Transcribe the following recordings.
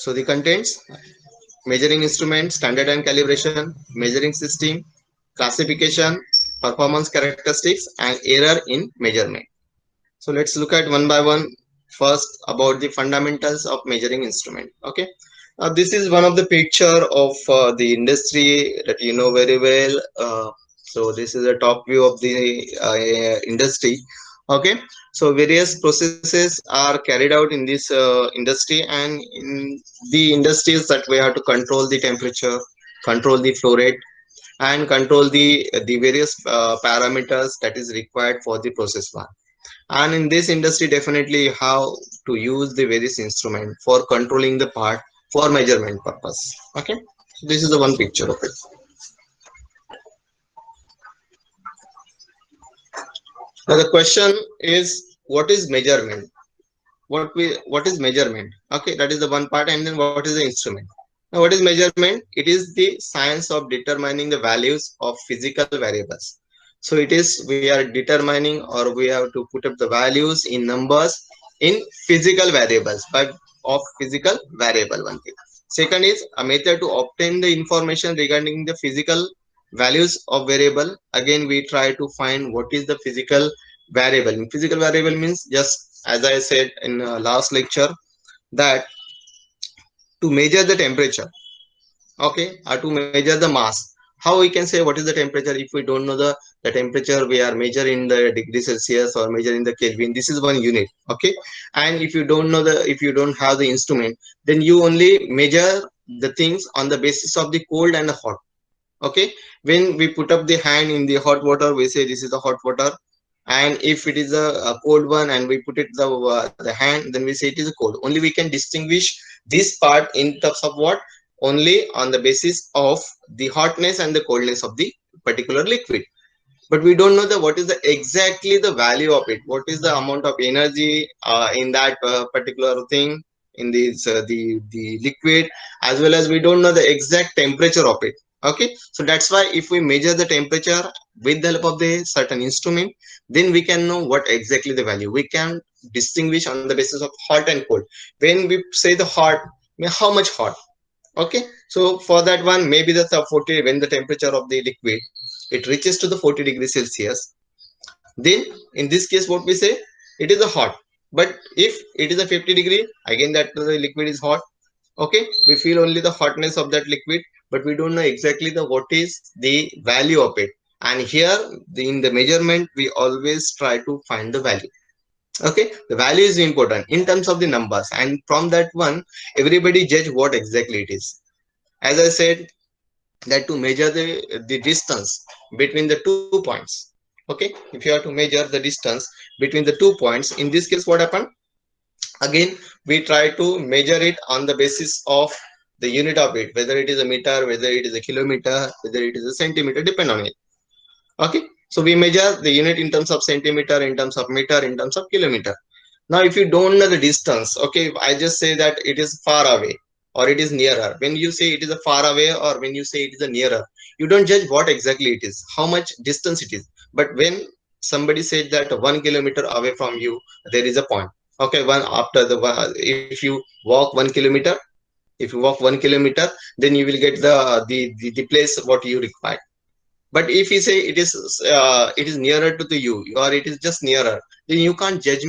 So the contents: measuring instrument, standard and calibration, measuring system, classification, performance characteristics, and error in measurement. So let's look at one by one. First, about the fundamentals of measuring instrument. Okay, this is one of the picture of the industry that you know very well. So this is a top view of the industry. Okay, so various processes are carried out in this industry, and in the industries that we have to control the temperature, control the flow rate, and control the various parameters that is required for the process one. And in this industry, definitely how to use the various instrument for controlling the part for measurement purpose. Okay, so this is the one picture of it. Now the question is, what is measurement? What is measurement? Okay, that is the one part. And then what is the instrument? Now what is measurement? It is the science of determining the values of physical variables. So it is, we are determining, or we have to put up the values in numbers in physical variables, by of physical variable, one thing. Second is a method to obtain the information regarding the physical values of variable. Again, we try to find what is the physical variable. And physical variable means, just as I said in last lecture, that to measure the temperature, okay, or to measure the mass. How we can say what is the temperature if we don't know the temperature we are measuring the degree Celsius or measuring the Kelvin? This is one unit. Okay, and if you don't know the, if you don't have the instrument, then you only measure the things on the basis of the cold and the hot. Okay, when we put up the hand in the hot water, we say this is the hot water, and if it is a cold one and we put it the hand, then we say it is a cold. Only we can distinguish this part in terms of what? Only on the basis of the hotness and the coldness of the particular liquid. But we don't know the what is the exactly the value of it, what is the amount of energy in that particular thing, in this the liquid, as well as we don't know the exact temperature of it. Okay, so that's why if we measure the temperature with the help of the certain instrument, then we can know what exactly the value, we can distinguish on the basis of hot and cold. When we say the hot, how much hot. Okay, so for that one, maybe that's a 40, when the temperature of the liquid it reaches to the 40 degrees Celsius, then in this case what we say, it is a hot. But if it is a 50 degree, again that the liquid is hot. Okay, we feel only the hotness of that liquid, but we don't know exactly the what is the value of it. And here in the measurement, we always try to find the value. Okay, the value is important in terms of the numbers, and from that one everybody judge what exactly it is. As I said, that to measure the distance between the 2 points. Okay, if you have to measure the distance between the 2 points, in this case what happened? Again, we try to measure it on the basis of the unit of it, whether it is a meter, whether it is a kilometer, whether it is a centimeter, depend on it. Okay, so we measure the unit in terms of centimeter, in terms of meter, in terms of kilometer. Now if you don't know the distance, okay, I just say that it is far away or it is nearer. When you say it is a far away or when you say it is a nearer, you don't judge what exactly it is, how much distance it is. But when somebody said that 1 kilometer away from you there is a point, okay, one after the if you walk 1 kilometer, if you walk 1 kilometer, then you will get the place what you require. But if you say it is nearer to the you, or it is just nearer, then you can't judge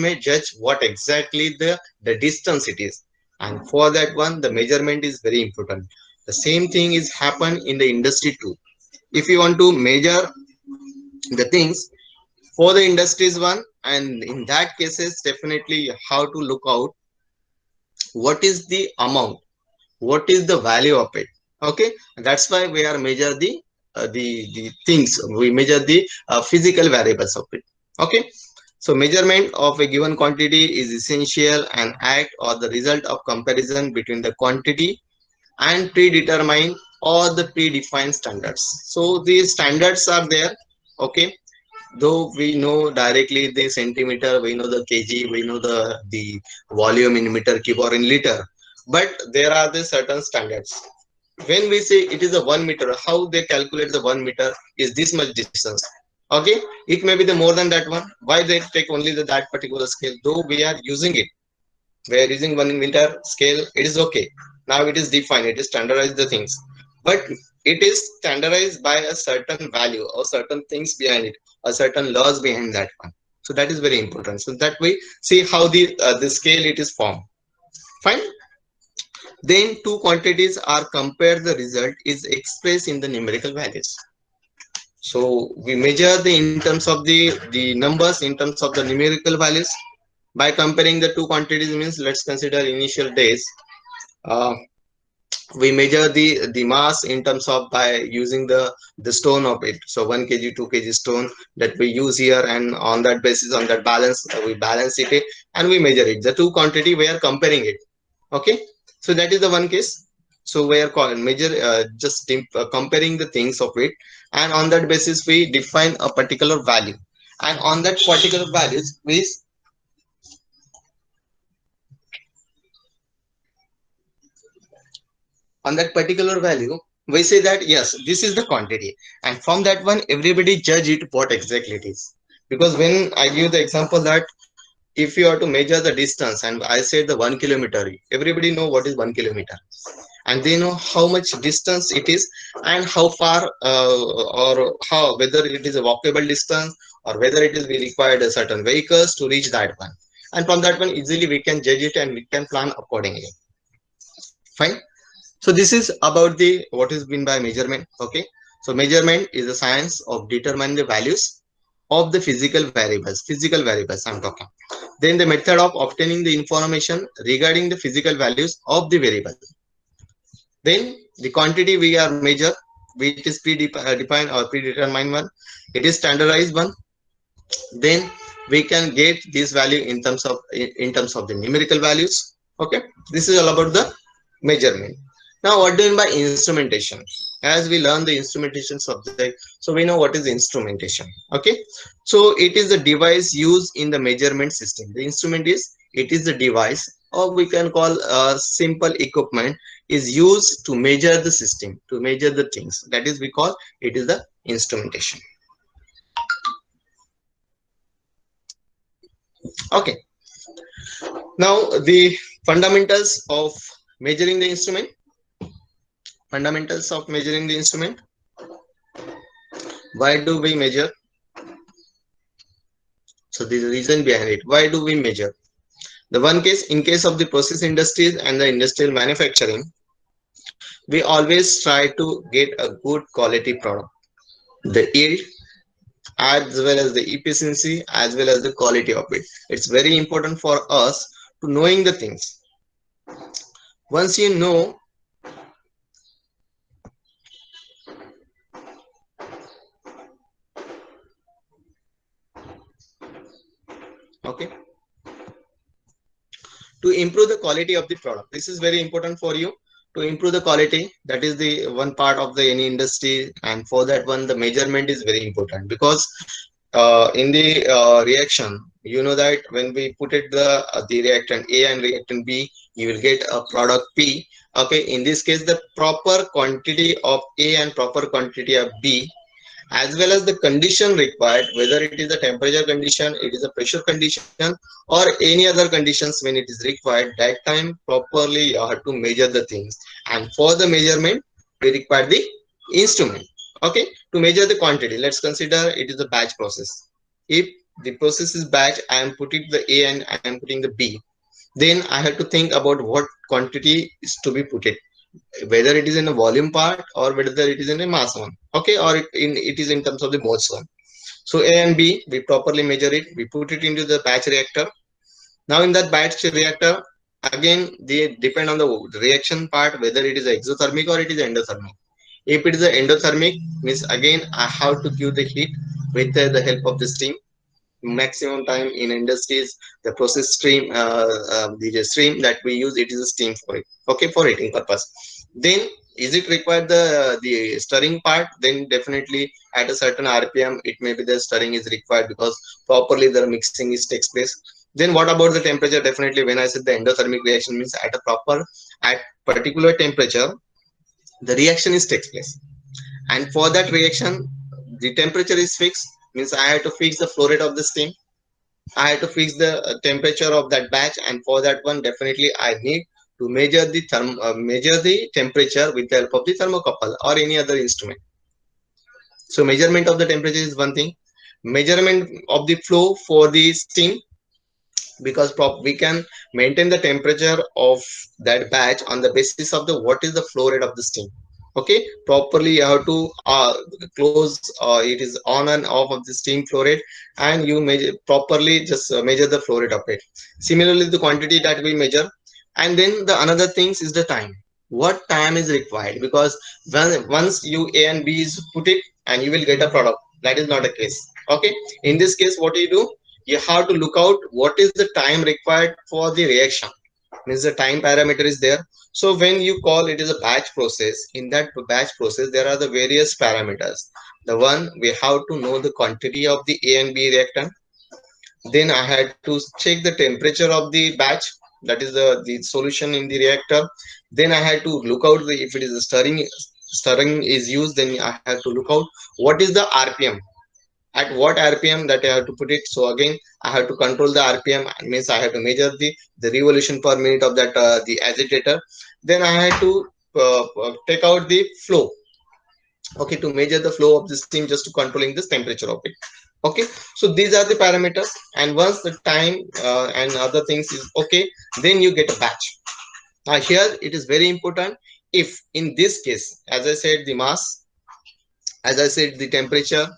what exactly the distance it is. And for that one, the measurement is very important. The same thing is happen in the industry too. If you want to measure the things for the industries one, and in that cases definitely how to look out what is the amount, what is the value of it. Okay, that's why we are measure the things, we measure the physical variables of it. Okay, so measurement of a given quantity is essential and act or the result of comparison between the quantity and predetermined or the predefined standards. So these standards are there. Okay, though we know directly the centimeter, we know the kg, we know the volume in meter cube or in liter, but there are the certain standards. When we say it is a 1 meter, how they calculate the 1 meter is this much distance. Okay, it may be the more than that one. Why they take only that particular scale, though we are using it? Where using 1 meter scale, it is okay. Now it is defined, it is standardized the things, but it is standardized by a certain value or certain things behind it, a certain laws behind that one. So that is very important. So that we see how the scale it is formed. Fine. Then two quantities are compared, the result is expressed in the numerical values. So we measure the in terms of the numbers, in terms of the numerical values. By comparing the two quantities means, let's consider initial days. Uh, we measure the mass in terms of by using the stone of it. So 1 kg 2 kg stone that we use here, and on that basis, on that balance, we balance it and we measure it. The two quantity we are comparing it. Okay, so that is the one case. So we are measure just comparing the things of it, and on that basis we define a particular value, and on that particular values we, on that particular value we say that yes, this is the quantity, and from that one everybody judge it what exactly it is. Because when I give the example that if you are to measure the distance and I said the 1 kilometer, everybody know what is 1 kilometer, and they know how much distance it is, and how far or how, whether it is a walkable distance or whether it is we required a certain vehicles to reach that one. And from that one easily we can judge it and we can plan accordingly. Fine. So this is about the what is meant by measurement. Okay, so measurement is the science of determining the values of the physical variables I'm talking. Then the method of obtaining the information regarding the physical values of the variable. Then the quantity we are measure, which is predefined or predetermined one, it is standardized one. Then we can get this value in terms of the numerical values. Okay, this is all about the measurement. Now what do you mean by instrumentation? As we learn the instrumentation subject, so we know what is instrumentation. Okay, so it is the device used in the measurement system. The instrument is, it is the device, or we can call a simple equipment, is used to measure the system, to measure the things, that is we call it is the instrumentation. Okay, now the fundamentals of measuring the instrument. Fundamentals of measuring the instrument. Why do we measure? So the reason behind it, why do we measure? The one case, in case of the process industries and the industrial manufacturing, we always try to get a good quality product. The yield, as well as the efficiency, as well as the quality of it. It's very important for us to knowing the things. Once you know, okay, to improve the quality of the product, this is very important for you to improve the quality. That is the one part of the any industry, and for that one the measurement is very important. Because in the reaction, you know that when we put it the reactant A and reactant B, you will get a product P. Okay, in this case the proper quantity of A and proper quantity of B, as well as the condition required, whether it is a temperature condition, it is a pressure condition, or any other conditions, when it is required, that time properly you have to measure the things. And for the measurement we require the instrument. Okay, to measure the quantity, let's consider it is a batch process. If the process is batch, I am putting the A and I am putting the B, then I have to think about what quantity is to be put it, whether it is in a volume part or whether it is in a mass one. Okay, or it is in terms of the moles one. So A and B, we properly measure it, we put it into the batch reactor. Now in that batch reactor, again they depend on the reaction part, whether it is exothermic or it is endothermic. If it is a endothermic, means again I have to give the heat with the help of the steam. Maximum time in industries, the process stream, the stream that we use, it is a steam for it. Okay, for heating purpose. Then is it required the stirring part? Then definitely at a certain rpm it may be the stirring is required, because properly the mixing is takes place. Then what about the temperature? Definitely when I said the endothermic reaction means at a proper, at particular temperature the reaction is takes place. And for that reaction the temperature is fixed, means I have to fix the flow rate of the steam. I had to fix the temperature of that batch, and for that one, definitely I need to measure the temperature with the help of the thermocouple or any other instrument. So measurement of the temperature is one thing. Measurement of the flow for the steam, because we can maintain the temperature of that batch on the basis of the what is the flow rate of the steam. Okay, properly you have to close it is on and off of the steam flow rate, and you measure properly, just measure the flow rate of it. Similarly, the quantity that we measure, and then the another things is the time. What time is required? Because when once you A and B is put it and you will get a product, that is not a case. Okay, in this case what you do, you have to look out what is the time required for the reaction, means the time parameter is there. So when you call it is a batch process, in that batch process there are the various parameters. The one, we have to know the quantity of the A and B reactant. Then I had to check the temperature of the batch, that is the solution in the reactor. Then I had to look out the, if it is a stirring is used, then I have to look out what is the RPM, at what RPM that I have to put it. So again, I have to control the RPM, means I have to measure the revolution per minute of that the agitator. Then I had to take out the flow, okay, to measure the flow of the steam, just to controlling this temperature of it. Okay, so these are the parameters, and once the time and other things is okay, then you get a batch. Now here it is very important, if in this case, as I said, the mass, as I said, the temperature,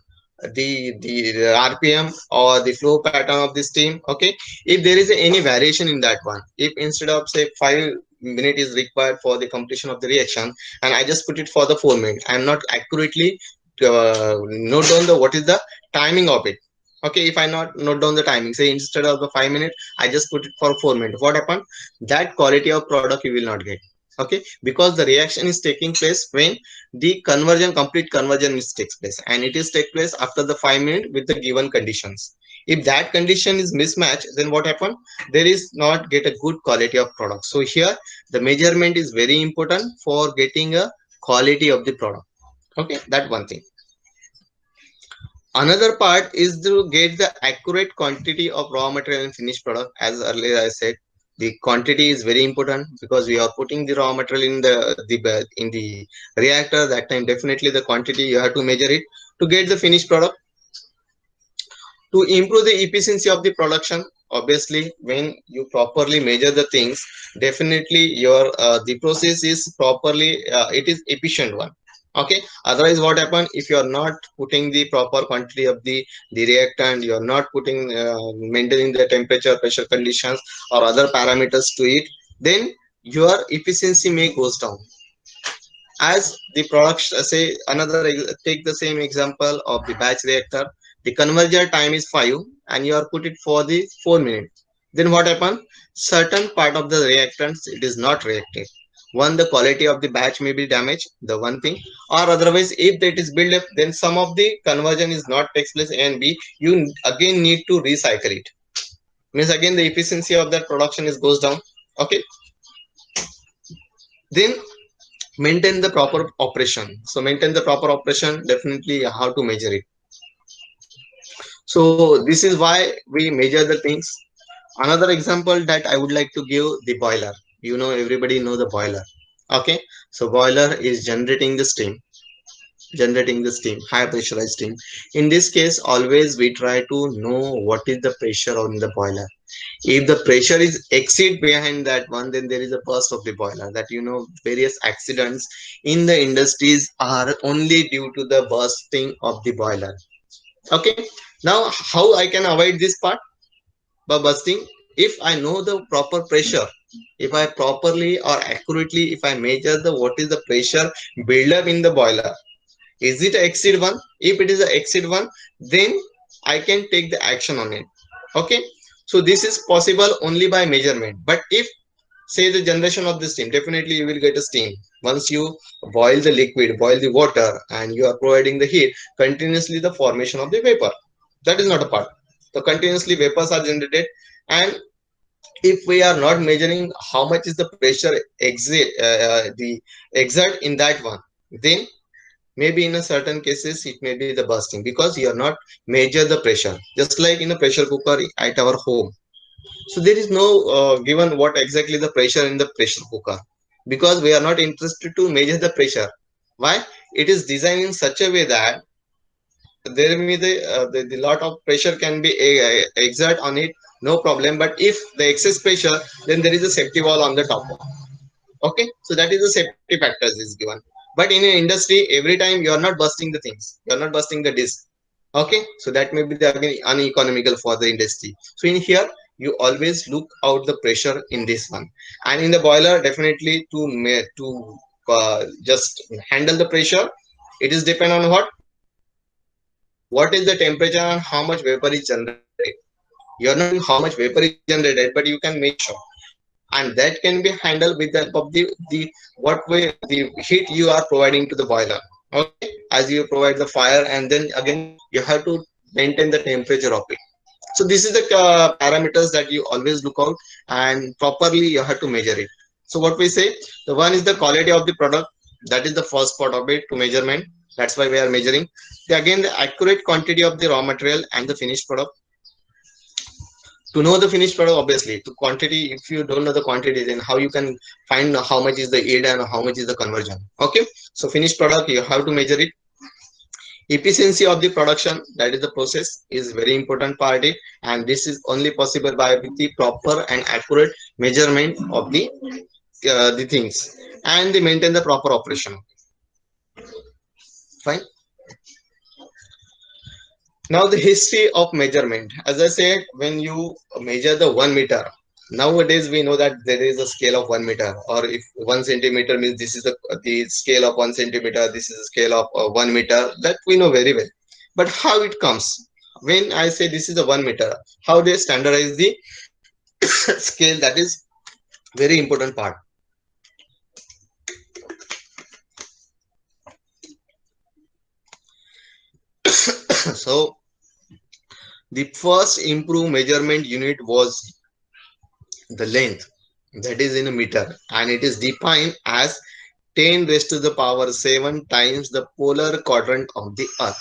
the RPM or the flow pattern of the steam. Okay, if there is any variation in that one, if instead of say 5 minutes is required for the completion of the reaction, and I just put it for the 4 minutes, I am not accurately note down the what is the timing of it. Okay, if I not note down the timing, say instead of the 5 minutes, I just put it for 4 minutes. What happened? That quality of product you will not get. Okay, because the reaction is taking place when the complete conversion is takes place, and it is take place after the 5 minutes with the given conditions. If that condition is mismatched, then what happen? There is not get a good quality of product. So here the measurement is very important for getting a quality of the product. Okay, that one thing. Another part is to get the accurate quantity of raw material and finished product. As earlier I said, the quantity is very important, because we are putting the raw material in the reactor. That time definitely the quantity you have to measure it to get the finished product. To improve the efficiency of the production, obviously when you properly measure the things, definitely your the process is properly it is efficient one. Okay, otherwise what happen, if you are not putting the proper quantity of the reactant, you are not putting maintaining the temperature, pressure conditions or other parameters to it, then your efficiency may goes down. As the products say, take the same example of the batch reactor, the conversion time is 5 and you are put it for the 4 minutes. Then what happen? Certain part of the reactants it is not reacted. One, the quality of the batch may be damaged, the one thing, or otherwise if that is built up, then some of the conversion is not takes place A and B, you again need to recycle it, means again the efficiency of that production is goes down. Okay, then maintain the proper operation. So maintain the proper operation, definitely how to measure it. So this is why we measure the things. Another example that I would like to give, the boiler. You know, everybody know the boiler. Okay, so boiler is generating the steam, high pressurized steam. In this case, always we try to know what is the pressure on the boiler. If the pressure is exceed behind that one, then there is a burst of the boiler. That, you know, various accidents in the industries are only due to the bursting of the boiler. Okay, now how I can avoid this part by bursting? If I know the proper pressure, if I properly or accurately if I measure the what is the pressure build up in the boiler, is it exceed one? If it is a exceed one, then I can take the action on it. Okay, so this is possible only by measurement. But if say the generation of the steam, definitely you will get a steam. Once you boil the liquid, boil the water, and you are providing the heat continuously, the formation of the vapor, that is not a part. So continuously vapors are generated, and if we are not measuring how much is the pressure exert in that one, then Maybe in a certain cases it may be the bursting because you are not measure the pressure, just like in a pressure cooker at our home. So there is no given what exactly the pressure in the pressure cooker, because we are not interested to measure the pressure. Why? It is designed in such a way that there may the lot of pressure can be exert on it, no problem. But if the excess pressure, then there is a safety wall on the top. Okay, so that is the safety factors is given. But in an industry, every time you are not bursting the things, you are not bursting the disc. Okay, so that may be the again uneconomical for the industry. So in here you always look out the pressure in this one, and in the boiler definitely to just handle the pressure, it is depend on what is the temperature and how much vapor is generated. You are not knowing how much vapor is generated, but you can make sure, and that can be handled with the help of the what way the heat you are providing to the boiler. Okay, as you provide the fire, and then again you have to maintain the temperature of it. So this is the parameters that you always look out, and properly you have to measure it. So what we say, the one is the quality of the product. That is the first part of it to measurement. That's why we are measuring. Again, the accurate quantity of the raw material and the finished product. To know the finished product, obviously to quantity, if you don't know the quantity, then how you can find how much is the yield and how much is the conversion. Okay, so finished product you have to measure it. Efficiency of the production, that is the process, is very important part it, and this is only possible by with the proper and accurate measurement of the things, and they maintain the proper operation. Fine. Now the history of measurement. As I said, when you measure the 1 meter, nowadays we know that there is a scale of 1 meter, or if 1 centimeter means this is the scale of 1 centimeter, this is a scale of 1 meter. That we know very well. But how it comes? When I say this is a 1 meter, how they standardize the scale? That is very important part. So the first improved measurement unit was the length, that is in a meter, and it is defined as 10 raised to the power 7 times the polar quadrant of the earth.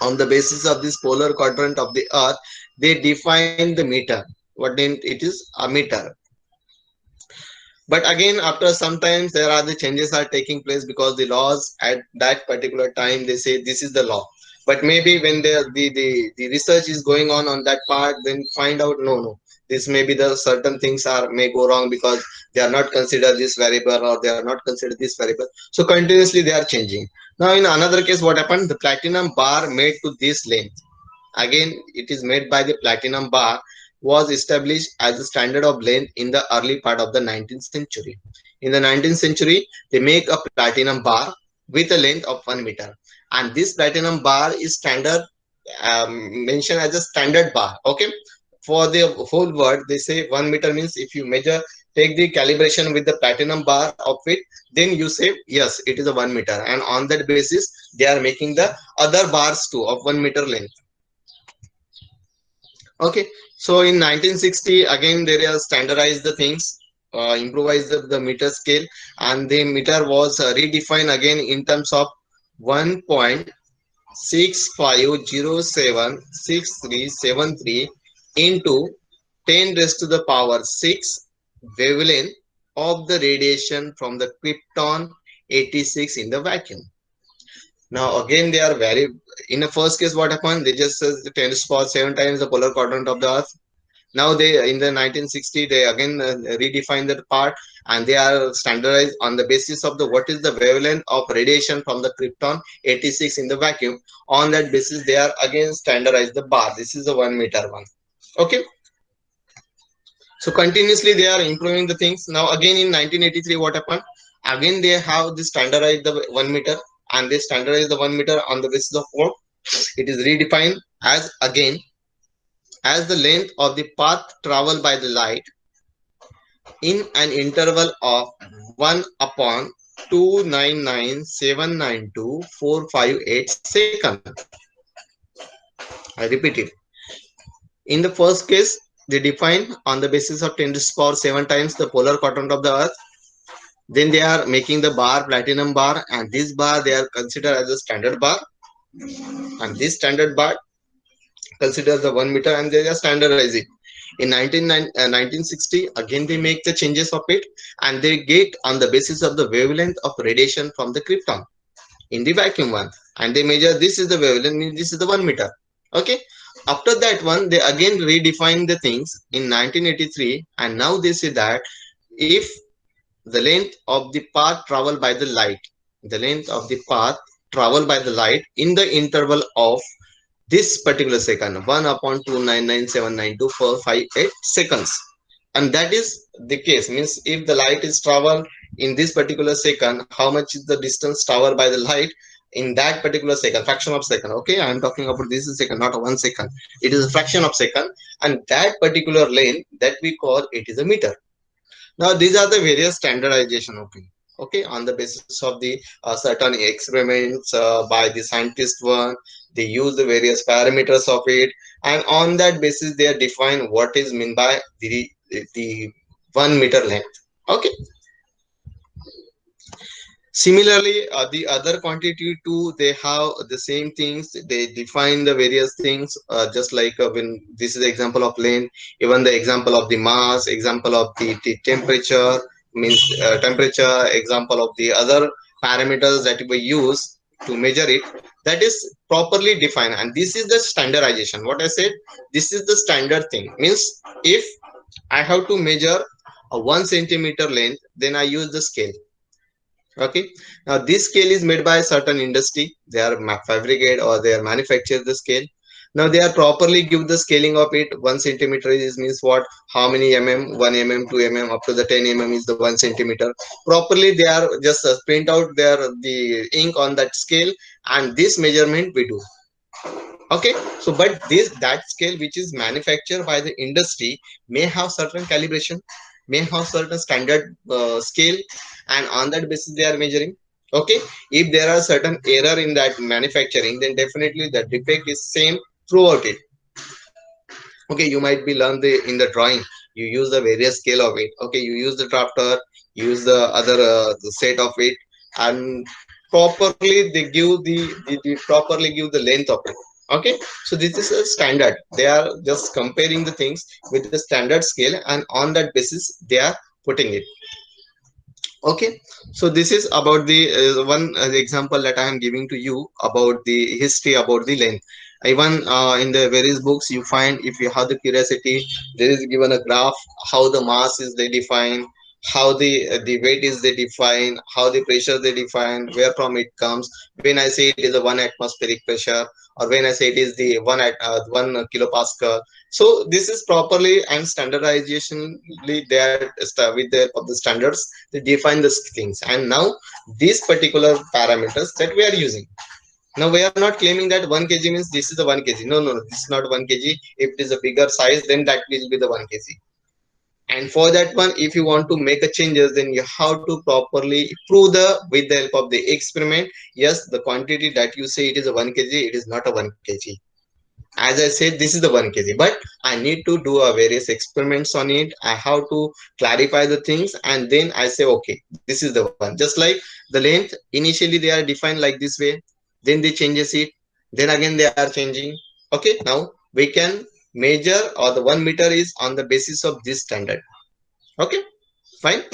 On the basis of this polar quadrant of the earth, they define the meter. What then it is a meter. But again, after sometimes there are the changes are taking place, because the laws at that particular time they say this is the law. But maybe when the research is going on that part, then find out no, this may be the certain things are may go wrong because they are not considered this variable, or they are not considered this variable. So continuously they are changing. Now in another case, what happened? The platinum bar made to this length. Again, it is made by the platinum bar, was established as a standard of length in the early part of the 19th century. In the 19th century, they make a platinum bar with a length of 1 meter, and this platinum bar is standard, mentioned as a standard bar. Okay, for the whole world, they say 1 meter means if you measure, take the calibration with the platinum bar of it, then you say yes, it is a 1 meter, and on that basis, they are making the other bars too of 1 meter length. Okay, so in 1960, again, they are standardized the things, improvised the meter scale, and the meter was redefined again in terms of 1.65076373 into 10 raised to the power 6 wavelength of the radiation from the krypton 86 in the vacuum. Now again they are very, in the first case what happened, they just says the 10 to the power 7 times the polar quadrant of the earth. Now they in the 1960 they again redefine that part, and they are standardized on the basis of the what is the wavelength of radiation from the krypton 86 in the vacuum. On that basis they are again standardized the bar. This is the 1 meter one. Okay, so continuously they are improving the things. Now again in 1983 what happened? Again they have this standardized the 1 meter, and they standardize the 1 meter on the basis of what? It is redefined as again as the length of the path traveled by the light in an interval of 1 upon 299,792,458 seconds. I repeat it. In the first case, they define on the basis of 10 to the power 7 times the polar quadrant of the earth. Then they are making the bar platinum bar, and this bar they are considered as a standard bar, and this standard bar considers the 1 meter, and they are standardize it. In 1960, again they make the changes of it, and they get on the basis of the wavelength of radiation from the krypton in the vacuum one, and they measure this is the wavelength, means this is the 1 meter. Okay, after that one they again redefine the things in 1983, and now they say that if the length of the path traveled by the light, the length of the path traveled by the light in the interval of this particular second, 1 upon 299792458 seconds, and that is the case, means if the light is travel in this particular second, how much is the distance traveled by the light in that particular second, fraction of second. Okay, I am talking about this is second, not a 1 second, it is a fraction of second, and that particular length that we call it is a meter. Now these are the various standardization. Okay, okay, on the basis of the certain experiments by the scientist one, they use the various parameters of it, and on that basis they are define what is meant by the 1 meter length. Okay, similarly the other quantity too, they have the same things, they define the various things just like when this is the example of length, even the example of the mass, example of the temperature, means temperature, example of the other parameters that we use to measure it, that is properly defined, and this is the standardization. What I said, this is the standard thing, means if I have to measure a 1 centimeter length, then I use the scale. Okay, now this scale is made by a certain industry, they are fabricate or they are manufacture the scale. Now they are properly give the scaling of it. 1 centimeter is means what, how many mm, 1 mm, 2 mm, up to the 10 mm is the 1 centimeter. Properly they are just print out their the ink on that scale, and this measurement we do. Okay, so but this that scale which is manufactured by the industry may have certain calibration, may have certain standard scale, and on that basis they are measuring. Okay, if there are certain error in that manufacturing, then definitely the defect is same throughout it. Okay, you might be learn the in the drawing, you use the various scale of it. Okay, you use the drafter, use the other the set of it, and properly they give the properly give the length of it. Okay, so this is a standard, they are just comparing the things with the standard scale, and on that basis they are putting it. Okay, so this is about the one example that I am giving to you about the history about the length. Even in the various books you find, if you have the curiosity, there is given a graph how the mass is they define, how the weight is they define, how the pressure they define, where from it comes. When I say it is a 1 atmospheric pressure, or when I say it is the 1 kilopascal. So this is properly and standardization there with the of the standards, they define the things, and now these particular parameters that we are using. Now we are not claiming that 1 kg means this is the 1 kg. No, no, no, this is not 1 kg. If it is a bigger size, then that will be the 1 kg. And for that one, if you want to make a changes, then you have to properly prove the with the help of the experiment. Yes, the quantity that you say it is a 1 kg, it is not a 1 kg. As I said, this is the 1 kg, but I need to do a various experiments on it. I have to clarify the things, and then I say okay, this is the one. Just like the length, initially they are defined like this way, then they changes it, then again they are changing. Okay, now we can measure, or the 1 meter is on the basis of this standard. Okay, fine.